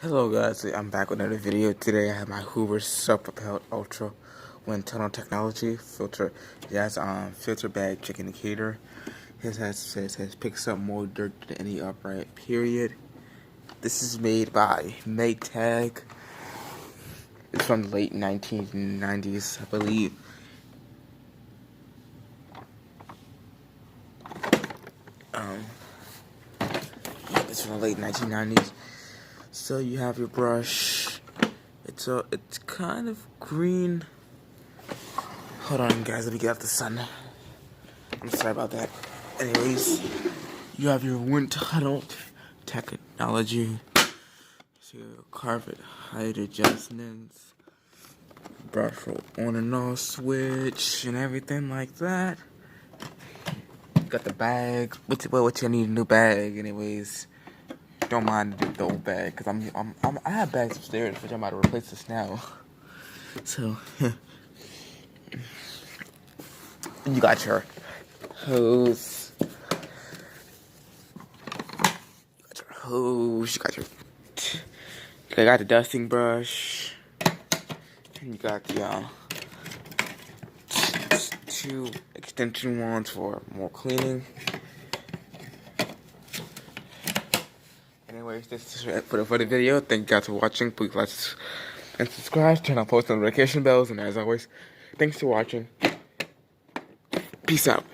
Hello guys, I'm back with another video. Today I have my Hoover self-propelled ultra wind tunnel technology filter. It has filter bag check indicator. It says picks up more dirt than any upright, period. This is made by Maytag. It's from the late 1990s, I believe. It's from the late 1990s. So you have your brush. It's kind of green. Hold on, guys. Let me get out the sun. I'm sorry about that. Anyways, you have your wind tunnel technology. So your carpet height adjustments, brush roll on and off switch, and everything like that. Got the bag. What you need a new bag, anyways. Don't mind the old bag, cause I have bags upstairs, which I'm about to replace this now. So you got your hose. You got the dusting brush, and you got the two extension wands for more cleaning. Anyways, this is it for the video. Thank you guys for watching. Please like and subscribe, turn on post notification bells, and as always, thanks for watching. Peace out.